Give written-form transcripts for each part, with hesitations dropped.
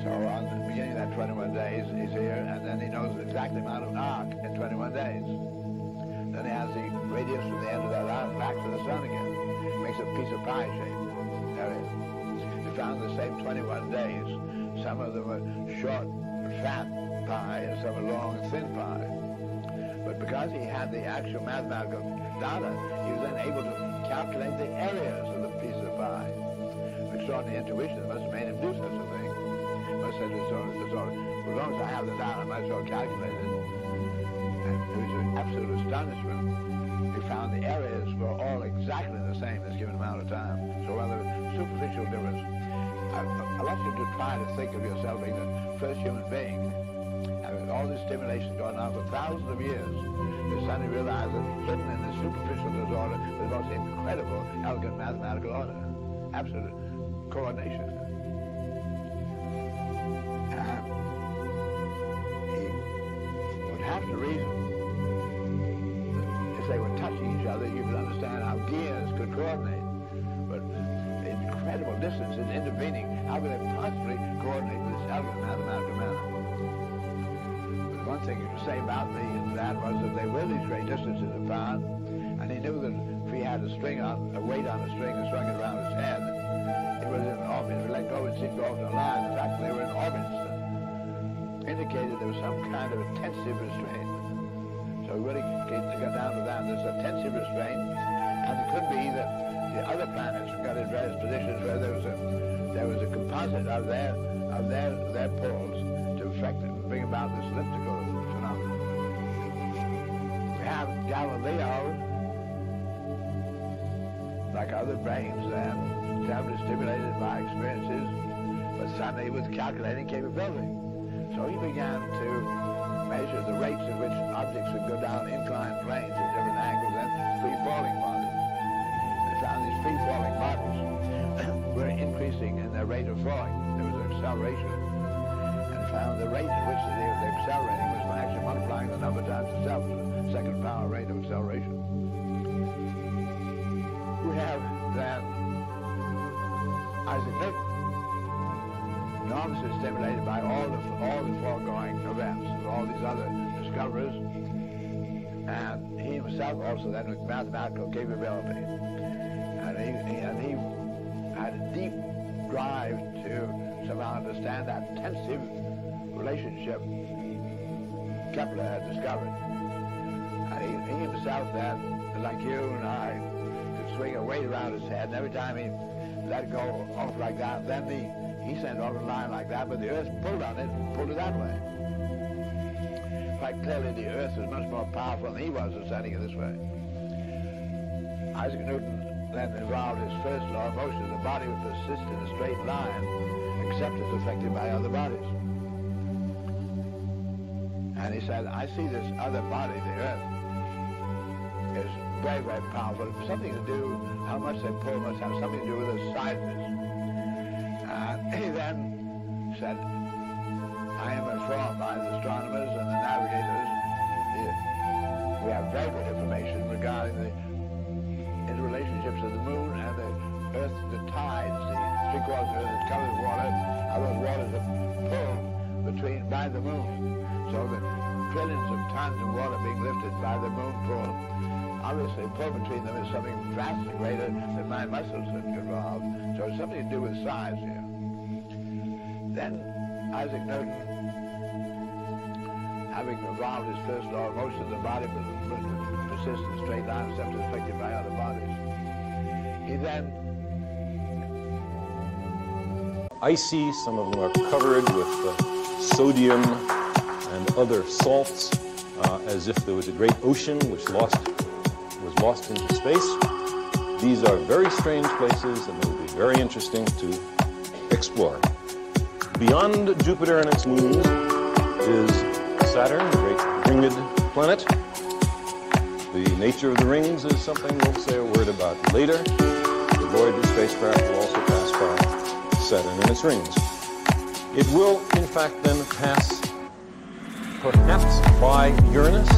So on the beginning of that 21 days, he's here, and then he knows the exact amount of arc in 21 days. Then he has the radius from the end of that arc back to the sun again. Makes a piece of pie shape. There it is. We found the same 21 days. Some of them are short, fat pie, and some are long, thin pie. But because he had the actual mathematical data, he was then able to calculate the areas of the piece of pie. Extraordinary intuition that must have made him do such a thing. Must have said, as long as I have the data, I might as well calculate it. And it was an absolute astonishment. We found the areas were all exactly the same this given amount of time. So rather superficial difference. I want you to try to think of yourself being the first human being. Having all this stimulation going on for thousands of years, you suddenly realize that hidden in this superficial disorder is the most incredible, elegant mathematical order. Absolute coordination. He would have to reason. If they were touching each other, you could understand how gears could coordinate. But the incredible distances intervening, how could they possibly coordinate in this elegant mathematical manner? But one thing you could say about that was that they were these great distances apart, and he knew that if he had a weight on a string and strung it around his head, it was in orbit. If he let go, it seemed to go off the line. In fact, they were in orbits that indicated there was some kind of a tensive restraint. So we really got down to that. There's a tensive restraint, and it could be that the other planets got in various positions where there was a composite of their poles to bring about this elliptical phenomenon. We have Galileo, like other brains then, terribly stimulated by experiences, but suddenly with calculating capability. So he began to measure the rates at which objects would go down inclined planes at different angles and free-falling bodies. They found these free-falling bodies were increasing in their rate of falling. There was an acceleration. And found the rate at which they were accelerating was actually multiplying the number times itself, the second power rate of acceleration. We have then Isaac Newton, enormously stimulated by all the foregoing events, all these other discoverers, and he himself also then with mathematical capability, and he had a deep drive to somehow understand that tensive relationship Kepler had discovered. And he himself then, like you and I, could swing a weight around his head, and every time he let it go off like that, then he sent off a line like that, but the Earth pulled on it and pulled it that way. Quite clearly the Earth was much more powerful than he was in sending it this way. Isaac Newton then evolved his first law of motion. The body would persist in a straight line, except as affected by other bodies. And he said, I see this other body, the Earth, is very, very powerful. It's something to do, how much they pull must have something to do with the size of it. He then said, I am informed by the astronomers and the navigators. We have very good information regarding the interrelationships of the moon and the Earth, the tides, the three-quarters of Earth that covers water, how those waters are pulled by the moon. So the trillions of tons of water being lifted by the moon pull, obviously pull between them is something vastly greater than my muscles have involved. So it's something to do with size here. Then Isaac Newton, having evolved his first law of motion, the body persists in a straight line except as affected by other bodies. He then... Icy, some of them are covered with sodium and other salts, as if there was a great ocean which was lost into space. These are very strange places, and they will be very interesting to explore. Beyond Jupiter and its moons is Saturn, the great ringed planet. The nature of the rings is something we'll say a word about later. The Voyager spacecraft will also pass by Saturn and its rings. It will, in fact, then pass perhaps by Uranus,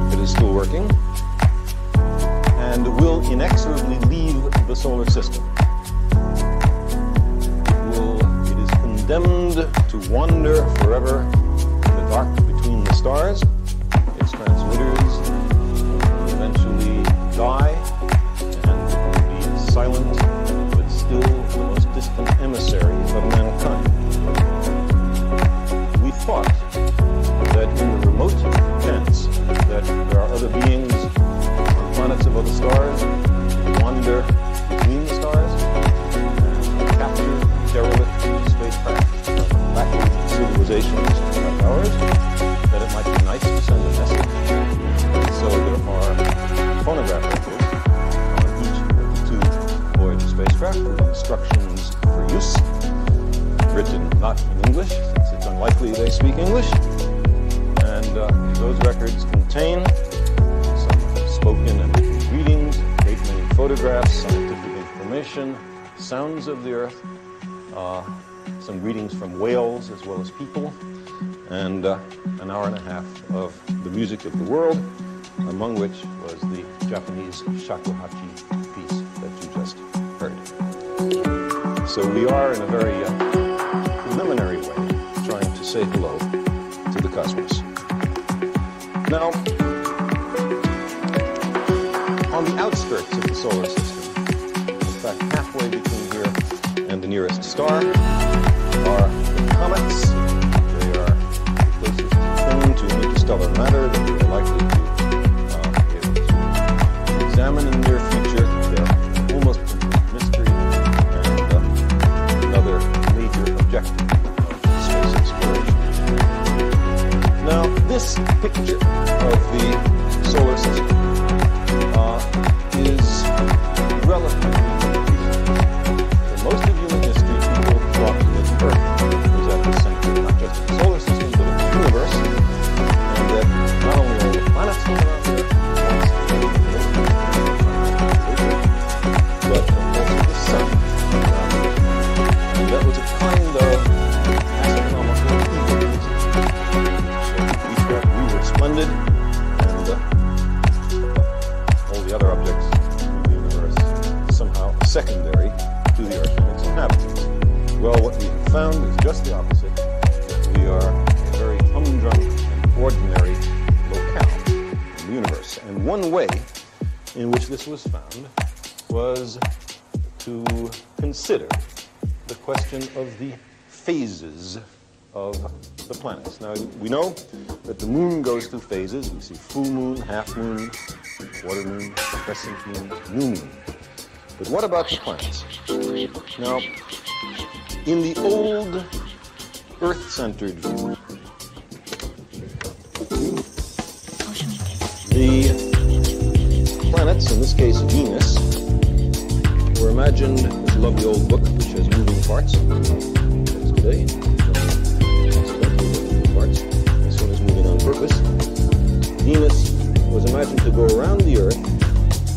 if it is still working, and will inexorably leave the solar system. It is condemned to wander forever in the dark between the stars. Its transmitters will eventually die and be silent, but still the most distant emissary of mankind. We thought that in the remote chance that there are other beings on planets of other stars who wander between the stars and capture derelict spacecraft back to civilizations like ours, that it might be nice to send a message. And so there are phonograph records on each of the two Voyager spacecraft with instructions for use, written not in English, since it's unlikely they speak English. And those records contain some spoken and written readings, a great many photographs, scientific information, sounds of the Earth, some readings from whales as well as people, and an hour and a half of the music of the world, among which was the Japanese shakuhachi piece that you just heard. So we are, in a very preliminary way, trying to say hello to the cosmos. Now, on the outskirts of the solar system, in fact halfway between here and the nearest star, are the comets. They are the closest thing to interstellar matter that we are likely to be able to examine in the near future. They're almost complete mystery and another major objective of space exploration. Now, this picture of the solar system is relatively recent. For most of human history, people thought that Earth was at the center not just of the solar system, but of the universe, and that not only all the planets were around Earth, but also the sun. And that was a kind of astronomical egoism. We thought we were splendid, and all the other objects in the universe somehow secondary to the Earth and its inhabitants. Well, what we have found is just the opposite, that we are a very humdrum and ordinary locale in the universe. And one way in which this was found was to consider the question of the phases of the planets. Now, we know that the moon goes through phases. We see full moon, half moon, quarter moon, crescent moon, new moon. But what about the planets? Now, in the old Earth-centered view, the planets, in this case Venus, were imagined, this lovely old book which has moving parts, today, parts. This one is moving on purpose. Venus was imagined to go around the Earth,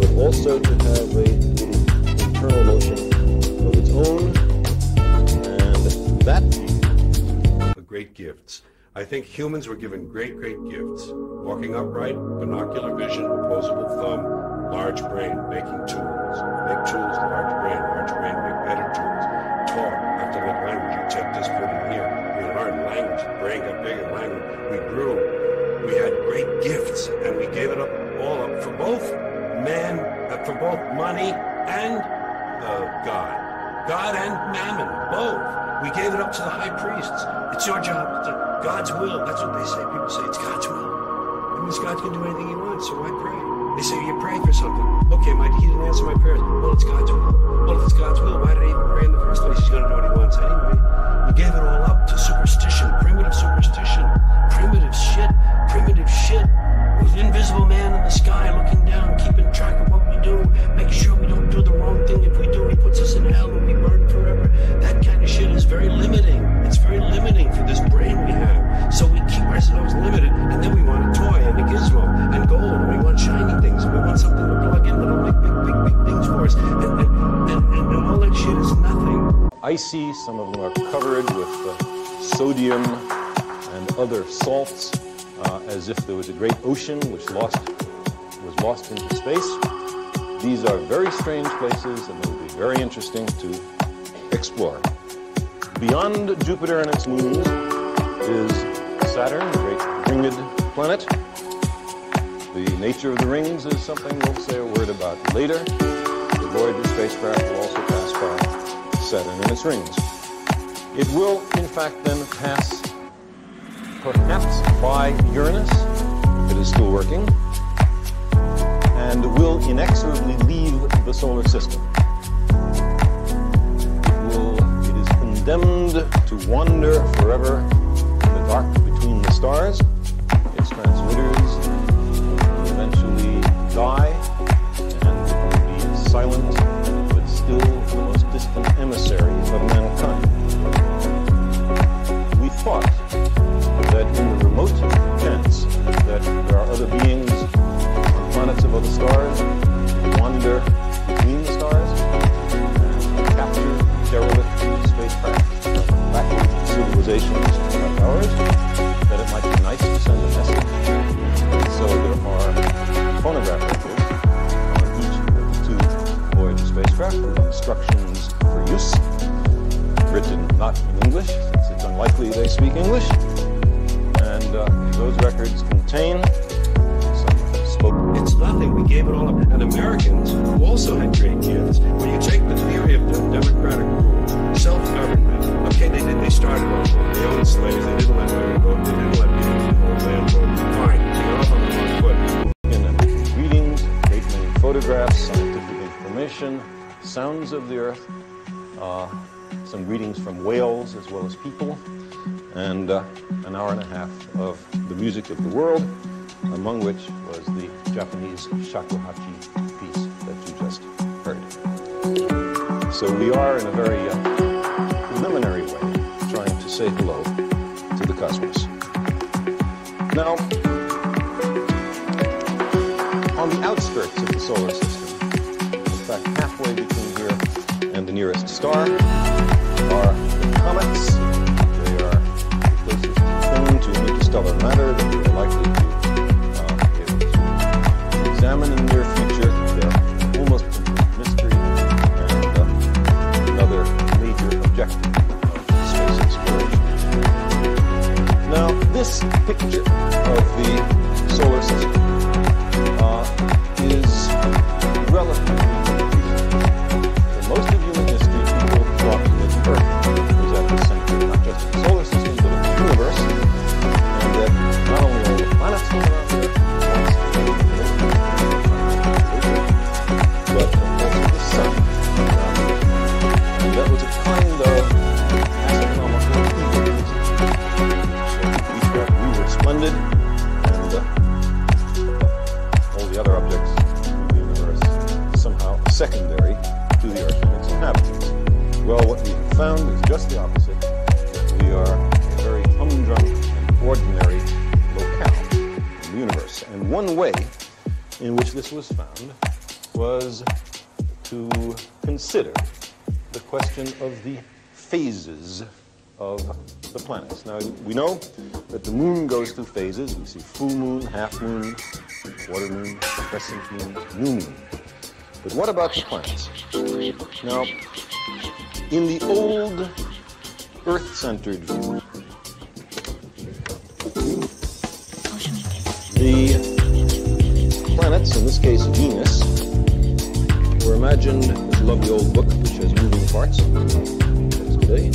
but also to have a little internal motion of its own, and that... The great gifts. I think humans were given great gifts. Walking upright, binocular vision, opposable thumb, large brain, making tools. Make tools, large brain, make better tools. Talk, have to make language. You take this, put it here. We learned language, brain got bigger, language. We grew. We had great gifts, and we gave it all up for both man, for both money and God and mammon, both. We gave it up to the high priests. It's your job. God's will. That's what they say. People say it's God's will. That means God can do anything he wants, so why pray? They say you're praying for something. Okay, he didn't answer my prayers. Well, it's God's will. Well, if it's God's will, why did I even pray in the first place? He's going to do what he wants anyway. We gave it all up to superstition, primitive shit. With invisible man in the sky looking down, keeping track of what we do, making sure we don't do the wrong thing. If we do, he puts us in hell and we burn forever. That kind of shit is very limiting. It's very limiting for this brain we have. So we keep ourselves limited, and then we want a toy and a gizmo and gold, and we want shiny things, and we want something to plug in that'll make big things for us. And all that shit is nothing. Icy, some of them are covered with sodium and other salts, as if there was a great ocean which was lost into space. These are very strange places, and they will be very interesting to explore. Beyond Jupiter and its moons is Saturn, the great ringed planet. The nature of the rings is something we'll say a word about later. The Voyager spacecraft will also pass by Saturn and its rings. It will, in fact, then pass perhaps by Uranus, if it is still working, and will inexorably leave the solar system. It is condemned to wander forever in the dark between the stars. Its transmitters will eventually die and be silent, but still the most distant emissary of mankind. We thought that in the remote chance that there are other beings on planets of other stars who wander between the stars and capture derelict spacecraft from backward civilizations like ours, that it might be nice to send a message. And so there are phonograph records on each of the two Voyager spacecraft with instructions for use, written not in English, since it's unlikely they speak English. And those records contain some spoken. It's nothing. We gave it all up. And Americans who also had great gifts. When you take the theory of democratic rule, self-government, okay, they started off, they owned slaves, they didn't let women vote, they didn't let people hold land vote. Fine, they're off on the wrong foot. And readings, great many photographs, scientific information, sounds of the earth, some readings from whales as well as people, and an hour and a half of the music of the world, among which was the Japanese shakuhachi piece that you just heard. So we are, in a very preliminary way, trying to say hello to the cosmos. Now, on the outskirts of the solar system, in fact halfway between here and the nearest star, are the comets. They are the closest thing to interstellar matter that we are likely to be able to examine in the near future. They're almost complete mystery and another major objective of space exploration. Now, this picture of the solar system is relatively confusing. For most of human history, people thought that Earth was at the center, not just of the solar system, but of the universe, and that not only all the planets hung around the Earth, but also the sun. And that was a kind of astronomical egoism. So we thought we were splendid, and all the other objects in the universe somehow secondary to the Earth and its inhabitants. Well, what we have found is just the opposite, that we are a very humdrum and ordinary locale in the universe. And one way in which this was found was to consider the question of the phases of the planets. Now, we know that the moon goes through phases. We see full moon, half moon, quarter moon, crescent moon, new moon. But what about the planets? Now, in the old Earth-centered view, the planets, in this case Venus, were imagined, this lovely old book which has moving parts, as today,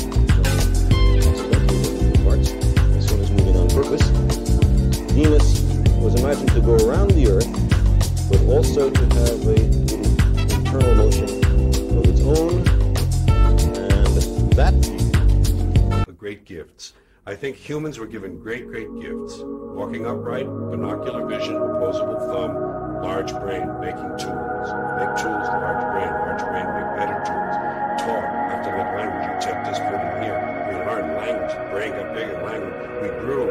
moving parts, this one is moving on purpose. Venus was imagined to go around the Earth, but also to have a little internal motion of its own, and that... Great gifts. I think humans were given great gifts. Walking upright, binocular vision, opposable thumb, large brain, making tools. Make tools, large brain, make better tools. Talk, have to make language. You take this, put it here. We learned language, brain got bigger, language. We grew.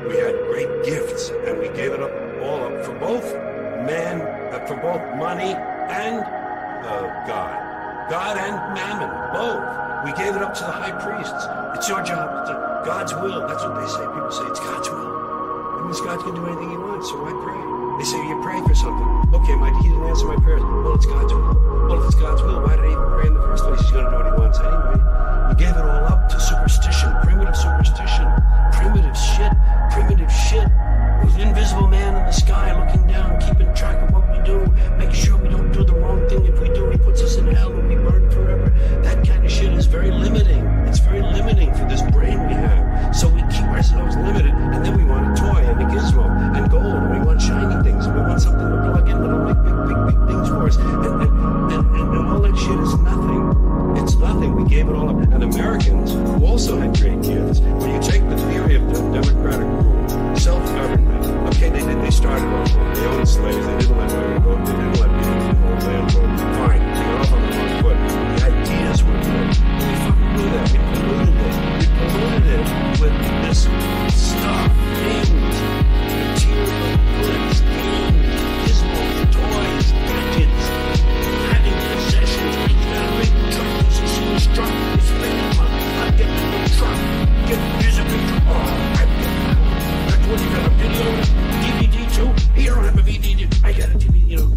We had great gifts, and we gave it all up for both money and God and mammon, both. We gave it up to the high priests. It's your job. It's God's will. That's what they say. People say it's God's will. That means God can do anything he wants, so why pray? They say you pray for something. Okay, he didn't answer my prayers. Well, it's God's will. Well, if it's God's will, why did I even pray in the first place? He's going to do what he wants anyway. We gave it all up to that shit is nothing. It's nothing. We gave it all up. And Americans who also had great gifts, when you take the theory of the democratic rule, self-government, okay, they started off, they owned slaves, they didn't let women vote, they didn't let people in the old land vote. Fine, they got off on the wrong foot. The ideas were good. We fucking knew that. We polluted it. We polluted it with this stuff, things, material goods, games, gizmos, toys, gadgets, having possessions. You gotta make trucks. You see this truck, it's making money. I get the new truck. Here's a picture. Oh, I get that one. That's what you got a video, DVD too. You don't have a DVD. I got a DVD. You know,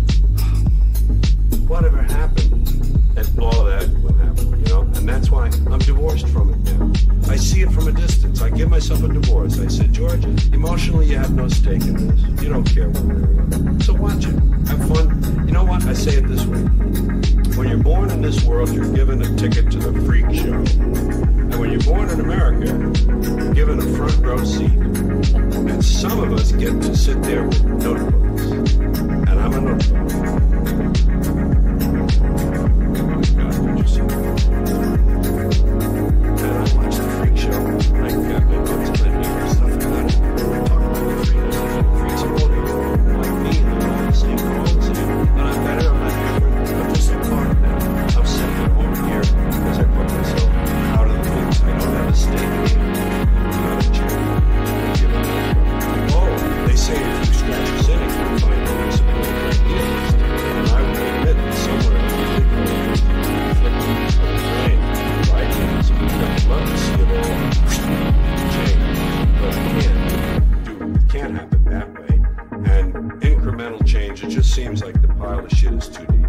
whatever happened, and all of that will happen. You know, and that's why I'm divorced from it now. I see it from a distance. I give myself a divorce. I said, George, emotionally you have no stake in this. You don't care one way or another. So watch it. Have fun. You know what? I say it this way. When you're born in this world, you're given a ticket to the freak show. And when you're born in America, you're given a front row seat. And some of us get to sit there with notebooks. And I'm a notebook. God, did you see that? And I watch the freak show. I got my books and I do stuff about it. Talk about the freaks. Freaks are all here. Like me, and they're all the same. They're all the same. And I'm better, I'm not different. I'm just a part of that. I'm sitting over here because I put myself out of the things. I don't have a stake in it. I'm not a charity. Oh, they say if you scratch a cynic, you'll find a piece of idealist. And I would admit that somewhere in the flipping of the brain, right? So we've got love to see it all change. But it can't happen that way. And incremental change, it just seems like the pile of shit is too deep.